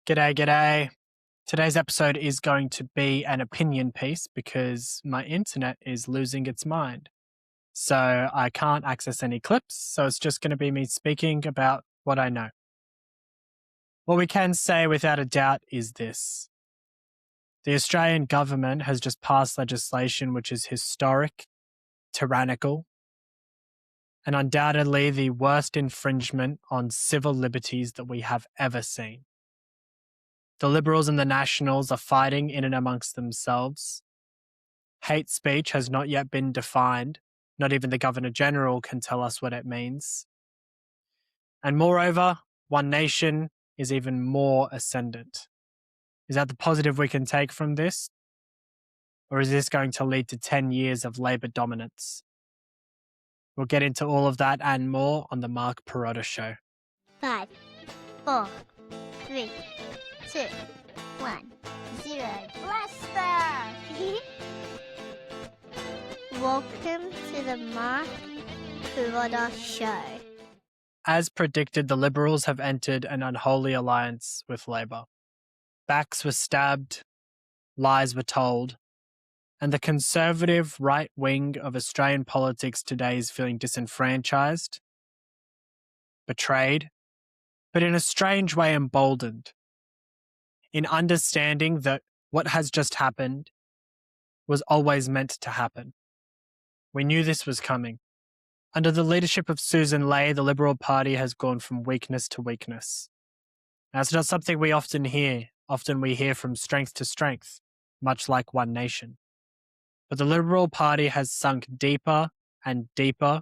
G'day, g'day. Today's episode is going to be an opinion piece because my internet is losing its mind. So I can't access any clips, so it's just going to be me speaking about what I know. What we can say without a doubt is this. The Australian government has just passed legislation which is historic, tyrannical, and undoubtedly the worst infringement on civil liberties that we have ever seen. The Liberals and the Nationals are fighting in and amongst themselves. Hate speech has not yet been defined. Not even the Governor-General can tell us what it means. And moreover, One Nation is even more ascendant. Is that the positive we can take from this? Or is this going to lead to 10 years of Labor dominance? We'll get into all of that and more on the Mark Pirotta Show. 5, 4, 3, 2, 1, 0. Blaster! Welcome to the Mark Pirotta Show. As predicted, the Liberals have entered an unholy alliance with Labor. Backs were stabbed, lies were told, and the conservative right wing of Australian politics today is feeling disenfranchised, betrayed, but in a strange way emboldened, in understanding that what has just happened was always meant to happen. We knew this was coming. Under the leadership of Susan Ley, the Liberal Party has gone from weakness to weakness. Now, it's not something we often hear. Often we hear from strength to strength, much like One Nation. But the Liberal Party has sunk deeper and deeper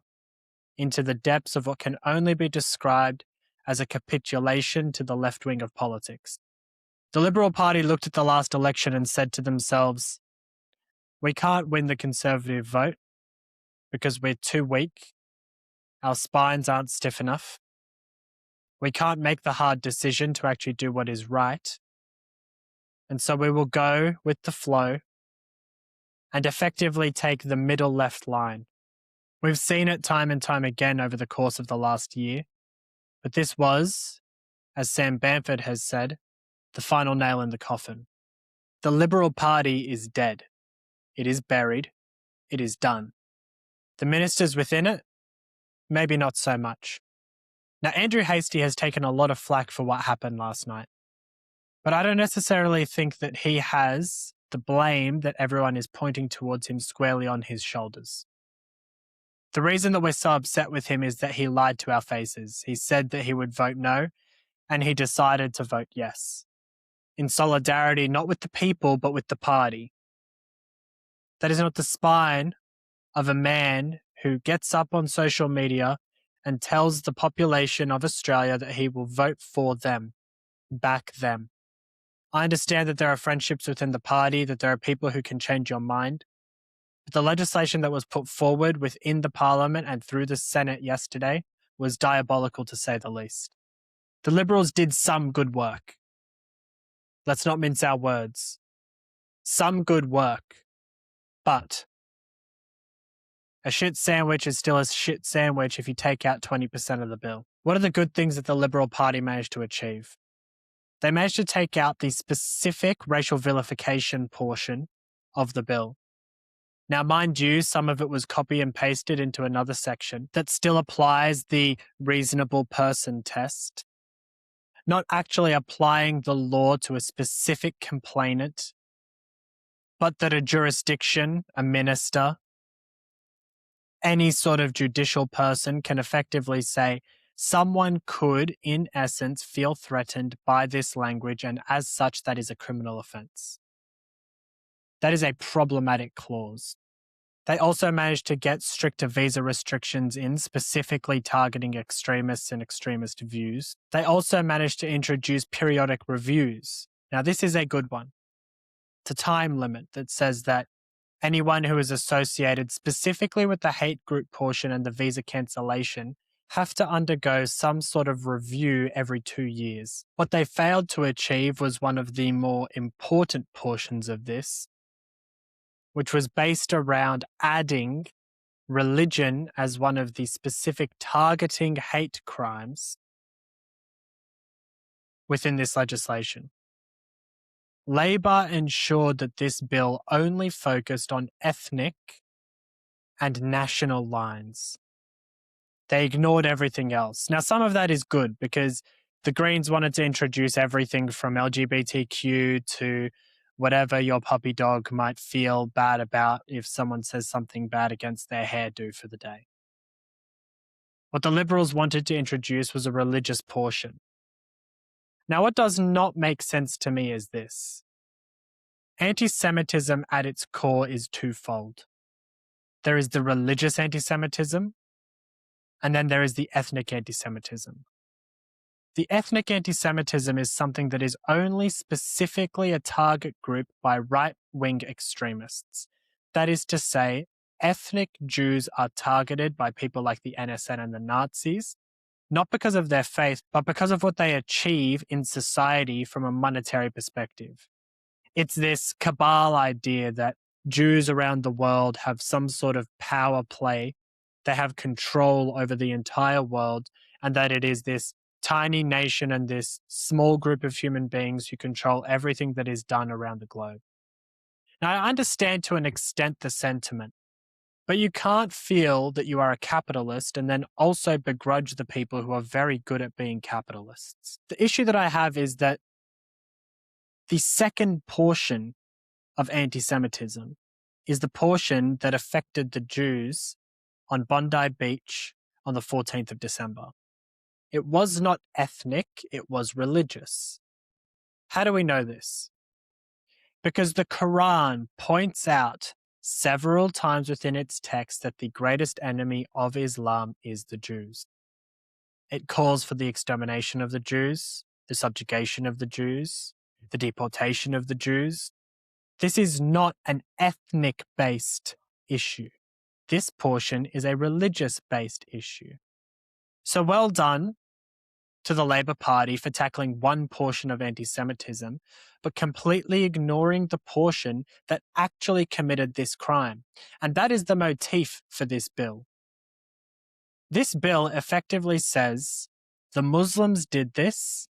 into the depths of what can only be described as a capitulation to the left wing of politics. The Liberal Party looked at the last election and said to themselves, we can't win the Conservative vote because we're too weak. Our spines aren't stiff enough. We can't make the hard decision to actually do what is right. And so we will go with the flow and effectively take the middle left line. We've seen it time and time again over the course of the last year, but this was, as Sam Bamford has said, the final nail in the coffin. The Liberal Party is dead. It is buried. It is done. The ministers within it, maybe not so much. Now, Andrew Hastie has taken a lot of flack for what happened last night, but I don't necessarily think that he has the blame that everyone is pointing towards him squarely on his shoulders. The reason that we're so upset with him is that he lied to our faces. He said that he would vote no, and he decided to vote yes. In solidarity, not with the people, but with the party. That is not the spine of a man who gets up on social media and tells the population of Australia that he will vote for them, back them. I understand that there are friendships within the party, that there are people who can change your mind. But the legislation that was put forward within the Parliament and through the Senate yesterday was diabolical, to say the least. The Liberals did some good work. Let's not mince our words. Some good work. But a shit sandwich is still a shit sandwich if you take out 20% of the bill. What are the good things that the Liberal Party managed to achieve? They managed to take out the specific racial vilification portion of the bill. Now, mind you, some of it was copy and pasted into another section that still applies the reasonable person test, not actually applying the law to a specific complainant, but that a jurisdiction, a minister, any sort of judicial person can effectively say, someone could, in essence, feel threatened by this language, and as such, that is a criminal offence. That is a problematic clause. They also managed to get stricter visa restrictions in, specifically targeting extremists and extremist views. They also managed to introduce periodic reviews. Now, this is a good one. It's a time limit that says that anyone who is associated specifically with the hate group portion and the visa cancellation have to undergo some sort of review every 2 years. What they failed to achieve was one of the more important portions of this, which was based around adding religion as one of the specific targeting hate crimes within this legislation. Labour ensured that this bill only focused on ethnic and national lines. They ignored everything else. Now, some of that is good because the Greens wanted to introduce everything from LGBTQ to whatever your puppy dog might feel bad about if someone says something bad against their hairdo for the day. What the Liberals wanted to introduce was a religious portion. Now, what does not make sense to me is this. Anti-Semitism at its core is twofold. There is the religious anti-Semitism, and then there is the ethnic anti-Semitism. The ethnic anti-Semitism is something that is only specifically a target group by right-wing extremists. That is to say, ethnic Jews are targeted by people like the NSN and the Nazis, not because of their faith, but because of what they achieve in society from a monetary perspective. It's this cabal idea that Jews around the world have some sort of power play, they have control over the entire world, and that it is this tiny nation and this small group of human beings who control everything that is done around the globe. Now, I understand to an extent the sentiment, but you can't feel that you are a capitalist and then also begrudge the people who are very good at being capitalists. The issue that I have is that the second portion of anti-Semitism is the portion that affected the Jews on Bondi Beach on the 14th of December. It was not ethnic, it was religious. How do we know this? Because the Quran points out several times within its text that the greatest enemy of Islam is the Jews. It calls for the extermination of the Jews, the subjugation of the Jews, the deportation of the Jews. This is not an ethnic-based issue. This portion is a religious-based issue. So well done to the Labour Party for tackling one portion of anti-Semitism, but completely ignoring the portion that actually committed this crime. And that is the motif for this bill. This bill effectively says, the Muslims did this,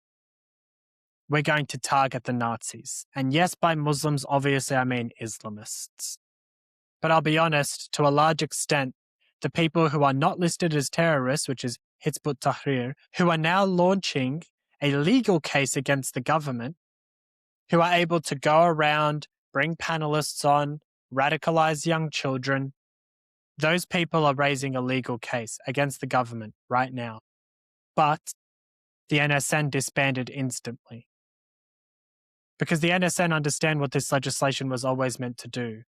we're going to target the Nazis. And yes, by Muslims, obviously I mean Islamists. But I'll be honest, to a large extent, the people who are not listed as terrorists, which is Hizb Tahrir, who are now launching a legal case against the government, who are able to go around, bring panelists on, radicalize young children. Those people are raising a legal case against the government right now. But the NSN disbanded instantly. Because the NSN understand what this legislation was always meant to do.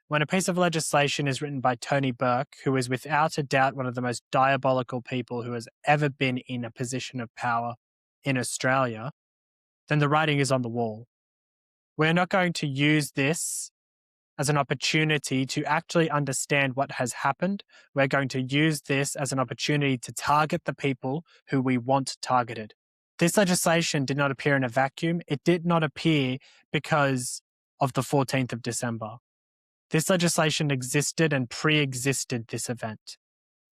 When a piece of legislation is written by Tony Burke, who is without a doubt one of the most diabolical people who has ever been in a position of power in Australia, then the writing is on the wall. We're not going to use this as an opportunity to actually understand what has happened. We're going to use this as an opportunity to target the people who we want targeted. This legislation did not appear in a vacuum. It did not appear because of the 14th of December. This legislation existed and pre-existed this event.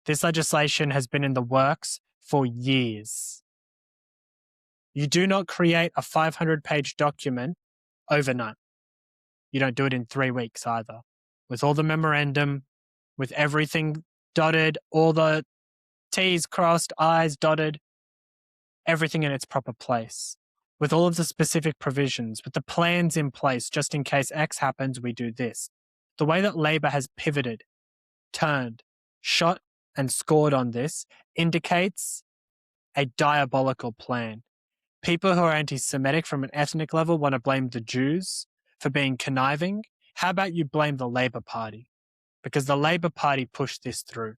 This legislation has been in the works for years. You do not create a 500-page document overnight. You don't do it in 3 weeks either. With all the memorandum, with everything dotted, all the T's crossed, I's dotted, everything in its proper place. With all of the specific provisions, with the plans in place, just in case X happens, we do this. The way that Labor has pivoted, turned, shot and scored on this indicates a diabolical plan. People who are anti-Semitic from an ethnic level want to blame the Jews for being conniving. How about you blame the Labor Party? Because the Labor Party pushed this through.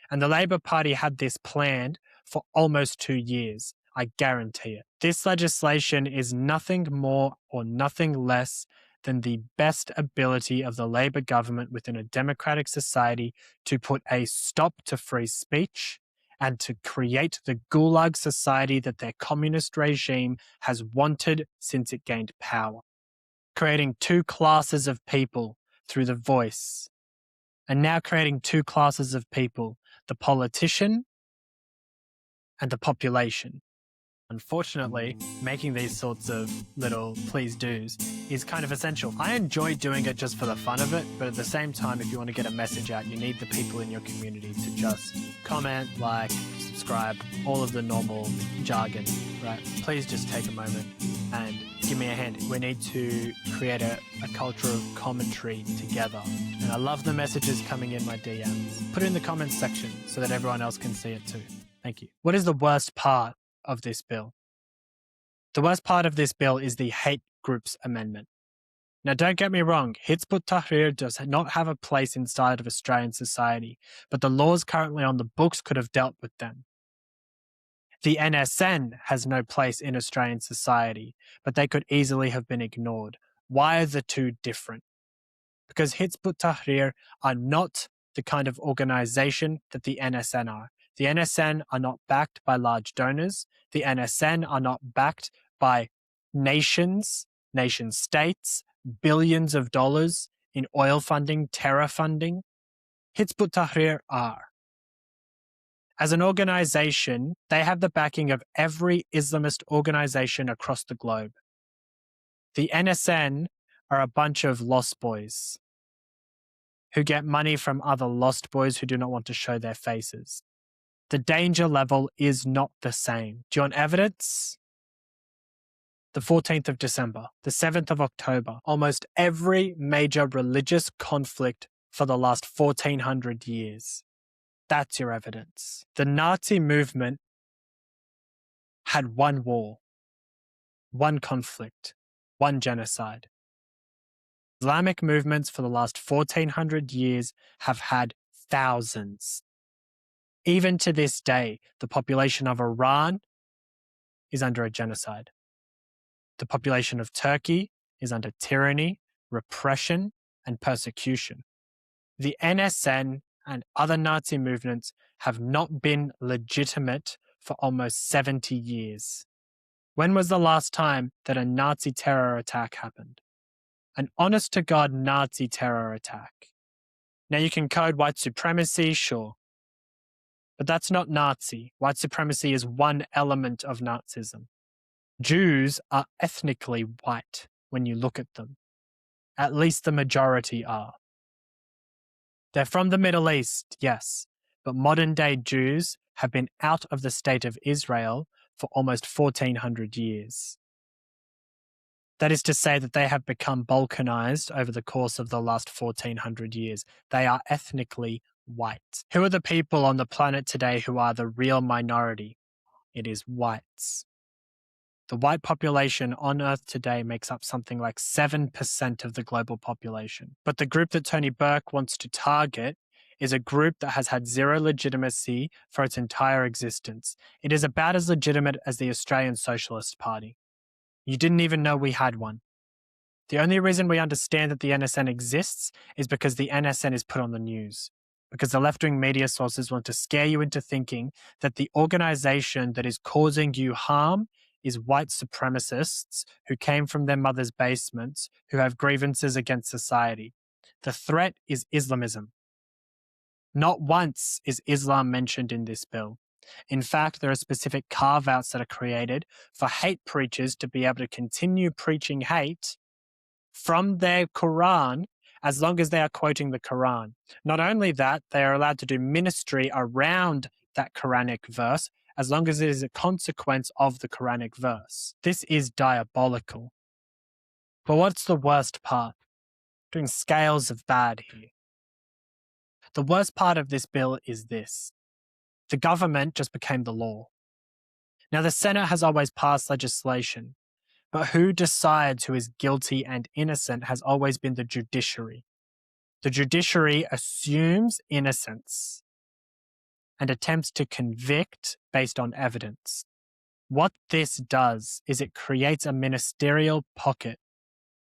And the Labor Party had this planned for almost 2 years. I guarantee it. This legislation is nothing more or nothing less than the best ability of the Labor government within a democratic society to put a stop to free speech and to create the gulag society that their communist regime has wanted since it gained power. Creating 2 classes of people through the voice, and now creating 2 classes of people, the politician and the population. Unfortunately, making these sorts of little please do's is kind of essential. I enjoy doing it just for the fun of it, but at the same time, if you want to get a message out, you need the people in your community to just comment, like, subscribe, all of the normal jargon, right? Please just take a moment and give me a hand. We need to create a culture of commentary together. And I love the messages coming in my DMs. Put it in the comments section so that everyone else can see it too. Thank you. What is the worst part of this bill? The worst part of this bill is the hate groups amendment. Now, don't get me wrong, Hizb Tahrir does not have a place inside of Australian society, but the laws currently on the books could have dealt with them. The NSN has no place in Australian society, but they could easily have been ignored. Why are the two different? Because Hizb Tahrir are not the kind of organisation that the NSN are. The NSN are not backed by large donors. The NSN are not backed by nations, nation states, billions of dollars in oil funding, terror funding. Hizb Tahrir are. As an organisation, they have the backing of every Islamist organisation across the globe. The NSN are a bunch of lost boys who get money from other lost boys who do not want to show their faces. The danger level is not the same. Do you want evidence? The 14th of December, the 7th of October, almost every major religious conflict for the last 1400 years. That's your evidence. The Nazi movement had one war, one conflict, one genocide. Islamic movements for the last 1400 years have had thousands. Even to this day, the population of Iran is under a genocide. The population of Turkey is under tyranny, repression, and persecution. The NSN and other Nazi movements have not been legitimate for almost 70 years. When was the last time that a Nazi terror attack happened? An honest-to-God Nazi terror attack. Now you can code white supremacy, sure. But that's not Nazi. White supremacy is one element of Nazism. Jews are ethnically white when you look at them. At least the majority are. They're from the Middle East, yes, but modern-day Jews have been out of the state of Israel for almost 1400 years. That is to say that they have become Balkanized over the course of the last 1400 years. They are ethnically white. Who are the people on the planet today who are the real minority? It is whites. The white population on Earth today makes up something like 7% of the global population. But the group that Tony Burke wants to target is a group that has had zero legitimacy for its entire existence. It is about as legitimate as the Australian Socialist Party. You didn't even know we had one. The only reason we understand that the NSN exists is because the NSN is put on the news. Because the left-wing media sources want to scare you into thinking that the organisation that is causing you harm is white supremacists who came from their mother's basements who have grievances against society. The threat is Islamism. Not once is Islam mentioned in this bill. In fact, there are specific carve-outs that are created for hate preachers to be able to continue preaching hate from their Quran as long as they are quoting the Quran. Not only that, they are allowed to do ministry around that Quranic verse as long as it is a consequence of the Quranic verse. This is diabolical. But what's the worst part? Doing scales of bad here. The worst part of this bill is this. The government just became the law. Now, the Senate has always passed legislation, but who decides who is guilty and innocent has always been the judiciary. The judiciary assumes innocence and attempts to convict based on evidence. What this does is it creates a ministerial pocket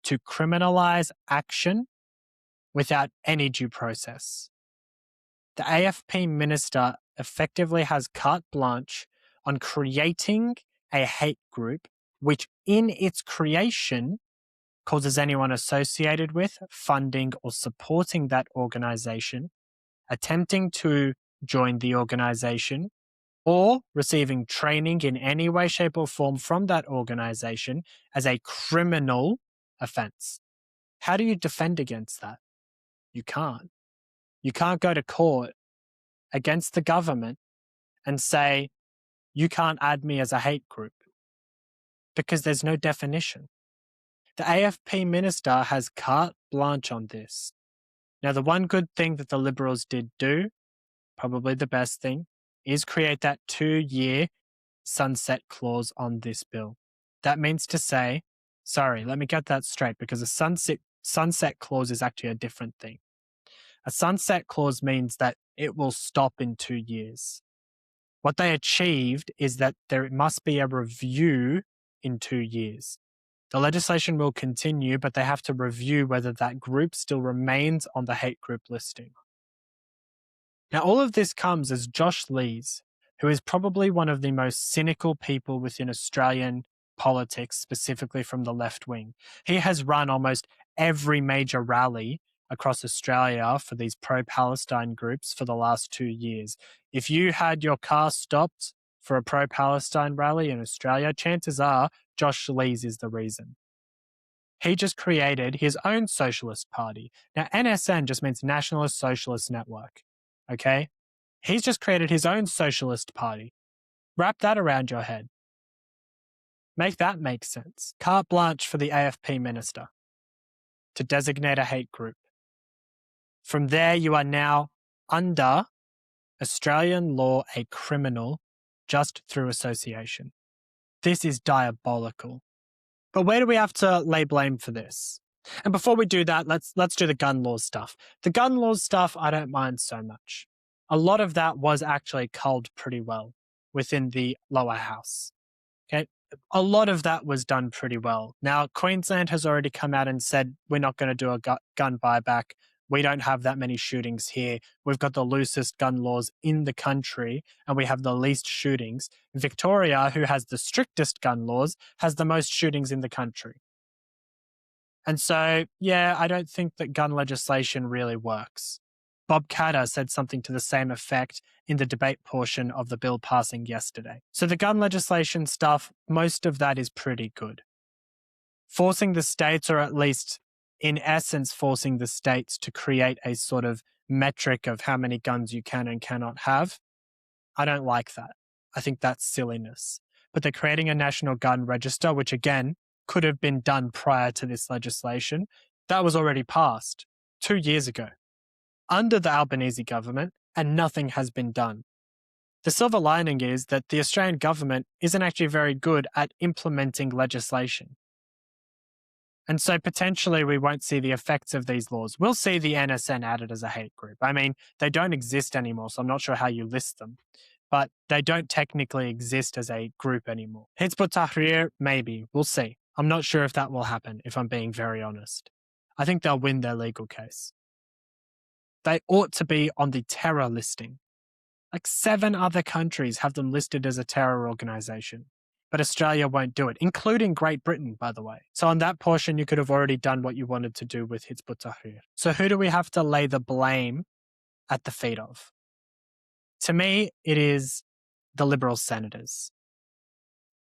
to criminalise action without any due process. The AFP minister effectively has carte blanche on creating a hate group, which in its creation causes anyone associated with, funding or supporting that organisation, attempting to join the organisation, or receiving training in any way, shape, or form from that organization as a criminal offense. How do you defend against that? You can't. You can't go to court against the government and say, you can't add me as a hate group, because there's no definition. The AFP minister has carte blanche on this. Now, the one good thing that the Liberals did do, probably the best thing, is create that 2-year sunset clause on this bill. That means to say, sorry, let me get that straight, because a sunset clause is actually a different thing. A sunset clause means that it will stop in 2 years. What they achieved is that there must be a review in 2 years. The legislation will continue, but they have to review whether that group still remains on the hate group listing. Now, all of this comes as Josh Lees, who is probably one of the most cynical people within Australian politics, specifically from the left wing. He has run almost every major rally across Australia for these pro-Palestine groups for the last 2 years. If you had your car stopped for a pro-Palestine rally in Australia, chances are Josh Lees is the reason. He just created his own socialist party. Now, NSN just means Nationalist Socialist Network, okay? He's just created his own socialist party. Wrap that around your head. Make that make sense. Carte blanche for the AFP minister to designate a hate group. From there, you are now under Australian law a criminal just through association. This is diabolical. But where do we have to lay blame for this? And before we do that, let's do the gun laws stuff. The gun laws stuff, I don't mind so much. A lot of that was actually culled pretty well within the lower house. Okay, a lot of that was done pretty well. Now, Queensland has already come out and said, we're not going to do a gun buyback. We don't have that many shootings here. We've got the loosest gun laws in the country and we have the least shootings. Victoria, who has the strictest gun laws, has the most shootings in the country. And so, yeah, I don't think that gun legislation really works. Bob Katter said something to the same effect in the debate portion of the bill passing yesterday. So the gun legislation stuff, most of that is pretty good. Forcing the states, or at least in essence forcing the states to create a sort of metric of how many guns you can and cannot have, I don't like that. I think that's silliness. But they're creating a national gun register, which again could have been done prior to this legislation. That was already passed 2 years ago under the Albanese government, and nothing has been done. The silver lining is that the Australian government isn't actually very good at implementing legislation. And so potentially we won't see the effects of these laws. We'll see the NSN added as a hate group. I mean, they don't exist anymore, so I'm not sure how you list them. But they don't technically exist as a group anymore. Hizb Tahrir, maybe. We'll see. I'm not sure if that will happen, if I'm being very honest. I think they'll win their legal case. They ought to be on the terror listing. Like 7 other countries have them listed as a terror organization. But Australia won't do it, including Great Britain, by the way. So on that portion, you could have already done what you wanted to do with Hizb ut-Tahrir. So who do we have to lay the blame at the feet of? To me, it is the Liberal senators.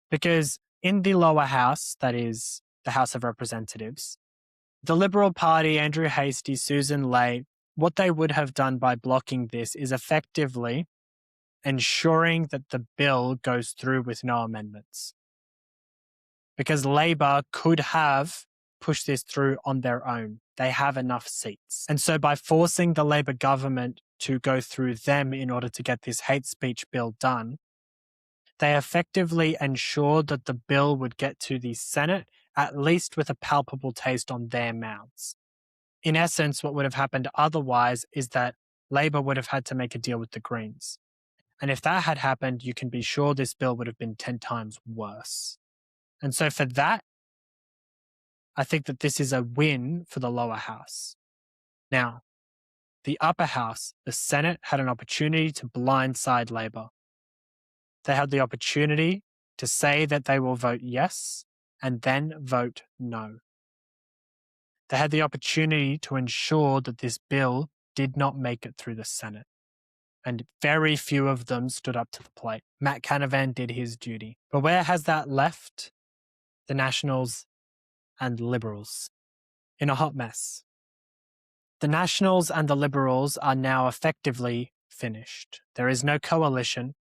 Because in the lower house, that is the House of Representatives, the Liberal Party, Andrew Hastie, Susan Ley, what they would have done by blocking this is effectively ensuring that the bill goes through with no amendments. Because Labor could have pushed this through on their own. They have enough seats. And so by forcing the Labor government to go through them in order to get this hate speech bill done, they effectively ensured that the bill would get to the Senate, at least with a palpable taste on their mouths. In essence, what would have happened otherwise is that Labor would have had to make a deal with the Greens. And if that had happened, you can be sure this bill would have been 10 times worse. And so for that, I think that this is a win for the lower house. Now, the upper house, the Senate, had an opportunity to blindside Labor. They had the opportunity to say that they will vote yes and then vote no. They had the opportunity to ensure that this bill did not make it through the Senate. and very few of them stood up to the plate. Matt Canavan did his duty. But where has that left the Nationals and Liberals? In a hot mess. The Nationals and the Liberals are now effectively finished. There is no coalition.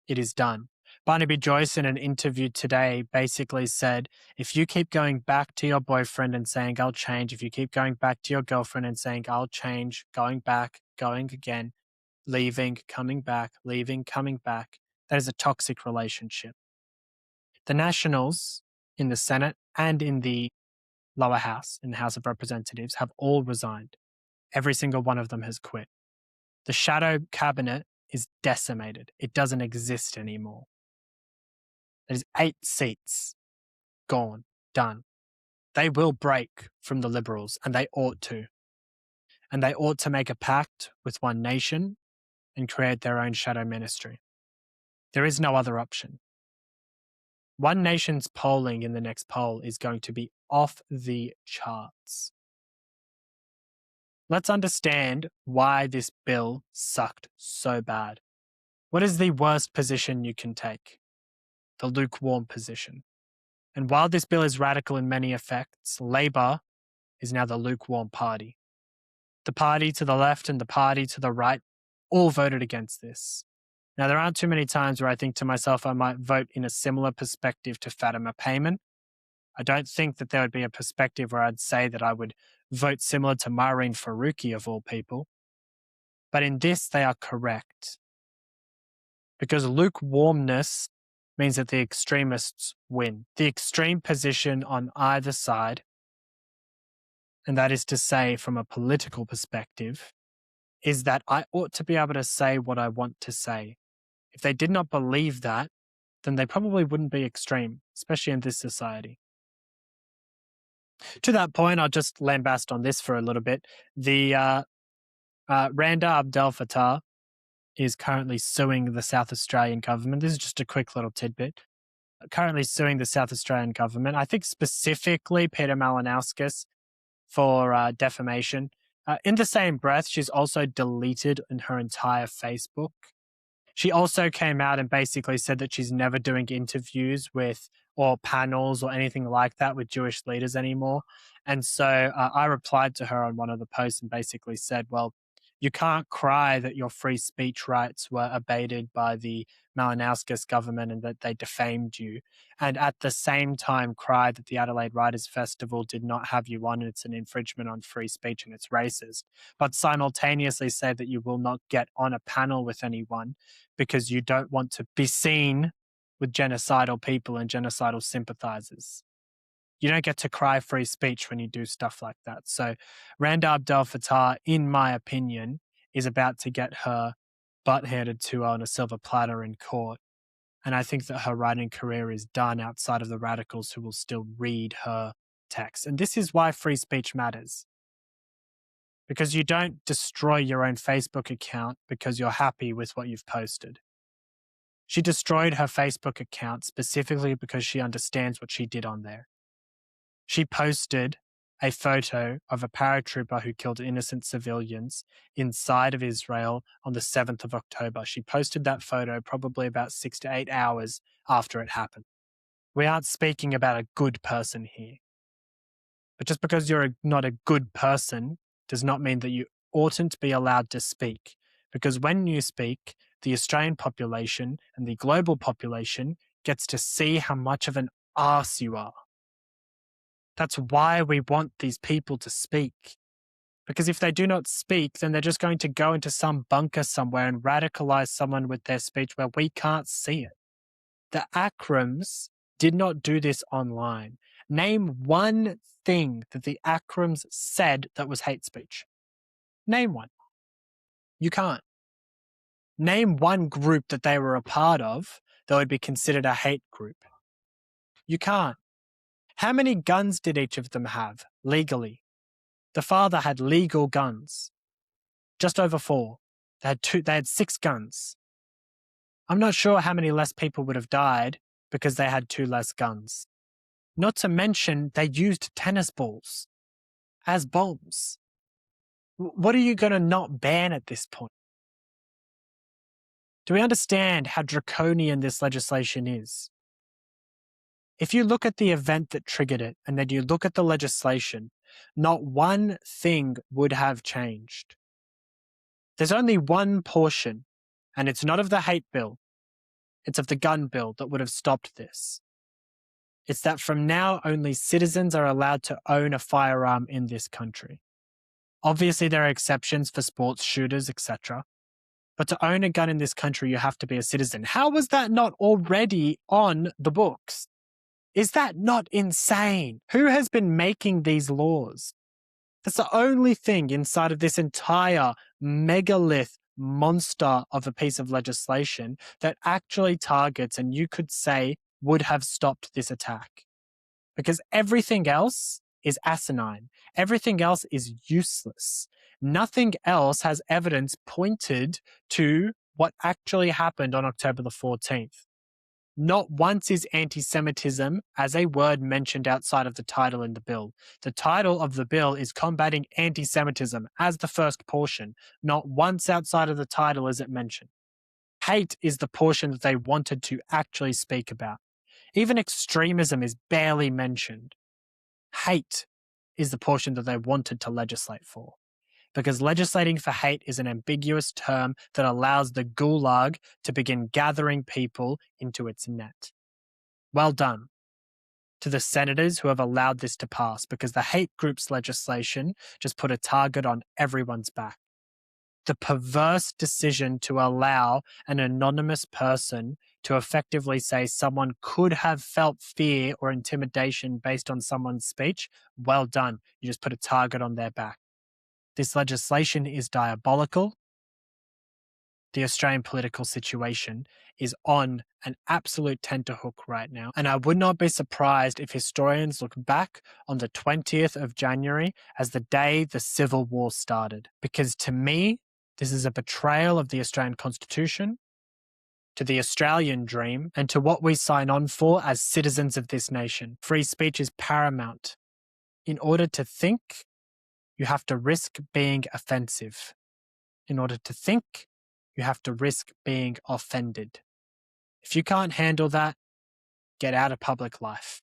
It is done. Barnaby Joyce, in an interview today, basically said, if you keep going back to your boyfriend and saying, I'll change, if you keep going back to your girlfriend and saying, I'll change, going back, going again, leaving, coming back, leaving, coming back, that is a toxic relationship. The Nationals in the Senate and in the lower house, in the House of Representatives, have all resigned. Every single one of them has quit. The shadow cabinet is decimated. It doesn't exist anymore. There's 8 seats gone, done. They will break from the Liberals, and they ought to. And they ought to make a pact with One Nation and create their own shadow ministry. There is no other option. One Nation's polling in the next poll is going to be off the charts. Let's understand why this bill sucked so bad. What is the worst position you can take? The lukewarm position. And while this bill is radical in many effects, Labour is now the lukewarm party. The party to the left and the party to the right all voted against this. Now, there aren't too many times where I think to myself I might vote in a similar perspective to Fatima Payman. I don't think that there would be a perspective where I'd say that I would vote similar to Maureen Faruqi of all people. But in this, they are correct. Because lukewarmness means that the extremists win. The extreme position on either side, and that is to say from a political perspective, is that I ought to be able to say what I want to say. If they did not believe that, then they probably wouldn't be extreme, especially in this society. To that point, I'll just lambast on this for a little bit. The Randa Abdel Fattah is currently suing the South Australian government. This is just a quick little tidbit. Currently suing the South Australian government. I think specifically Peter Malinauskas for defamation. In the same breath, she's also deleted in her entire Facebook. She also came out and basically said that she's never doing interviews with or panels or anything like that with Jewish leaders anymore. And so I replied to her on one of the posts and basically said, well, you can't cry that your free speech rights were abated by the Malinauskas government and that they defamed you, and at the same time cry that the Adelaide Writers' Festival did not have you on and it's an infringement on free speech and it's racist, but simultaneously say that you will not get on a panel with anyone because you don't want to be seen with genocidal people and genocidal sympathizers. You don't get to cry free speech when you do stuff like that. So Randa Abdel Fattah, in my opinion, is about to get her butt handed to her on a silver platter in court. And I think that her writing career is done outside of the radicals who will still read her text. And this is why free speech matters. Because you don't destroy your own Facebook account because you're happy with what you've posted. She destroyed her Facebook account specifically because she understands what she did on there. She posted a photo of a paratrooper who killed innocent civilians inside of Israel on the 7th of October. She posted that photo probably about 6 to 8 hours after it happened. We aren't speaking about a good person here. But just because you're not a good person does not mean that you oughtn't be allowed to speak. Because when you speak, the Australian population and the global population gets to see how much of an arse you are. That's why we want these people to speak. Because if they do not speak, then they're just going to go into some bunker somewhere and radicalize someone with their speech where we can't see it. The Akrams did not do this online. Name one thing that the Akrams said that was hate speech. Name one. You can't. Name one group that they were a part of that would be considered a hate group. You can't. How many guns did each of them have legally? The father had legal guns. Just over 4. They had 6 guns. I'm not sure how many less people would have died because they had 2 less guns. Not to mention they used tennis balls as bombs. What are you going to not ban at this point? Do we understand how draconian this legislation is? If you look at the event that triggered it and then you look at the legislation, not one thing would have changed. There's only one portion, and it's not of the hate bill, it's of the gun bill that would have stopped this. It's that from now only citizens are allowed to own a firearm in this country. Obviously, there are exceptions for sports shooters, etc. But to own a gun in this country, you have to be a citizen. How was that not already on the books? Is that not insane? Who has been making these laws? That's the only thing inside of this entire megalith monster of a piece of legislation that actually targets and you could say would have stopped this attack. Because everything else is asinine. Everything else is useless. Nothing else has evidence pointed to what actually happened on October the 14th. Not once is anti-Semitism as a word mentioned outside of the title in the bill. The title of the bill is combating anti-Semitism as the first portion. Not once outside of the title is it mentioned. Hate is the portion that they wanted to actually speak about. Even extremism is barely mentioned. Hate is the portion that they wanted to legislate for. Because legislating for hate is an ambiguous term that allows the gulag to begin gathering people into its net. Well done to the senators who have allowed this to pass, because the hate groups legislation just put a target on everyone's back. The perverse decision to allow an anonymous person to effectively say someone could have felt fear or intimidation based on someone's speech, well done. You just put a target on their back. This legislation is diabolical. The Australian political situation is on an absolute tenterhook right now. And I would not be surprised if historians look back on the 20th of January as the day the Civil War started. Because to me, this is a betrayal of the Australian Constitution, to the Australian dream, and to what we sign on for as citizens of this nation. Free speech is paramount. In order to think, you have to risk being offensive. In order to think, you have to risk being offended. If you can't handle that, get out of public life.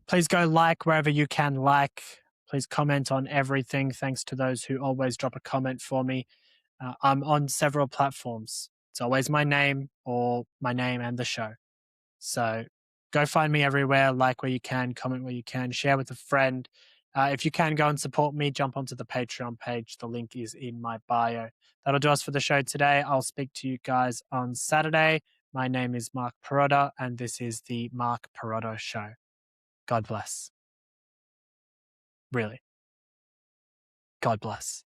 Please go like wherever you can like. Please comment on everything. Thanks to those who always drop a comment for me. I'm on several platforms. It's always my name or my name and the show. So go find me everywhere, like where you can, comment where you can, share with a friend. If you can go and support me, jump onto the Patreon page. The link is in my bio. That'll do us for the show today. I'll speak to you guys on Saturday. My name is Mark Pirotta, and this is the Mark Pirotta Show. God bless. Really. God bless.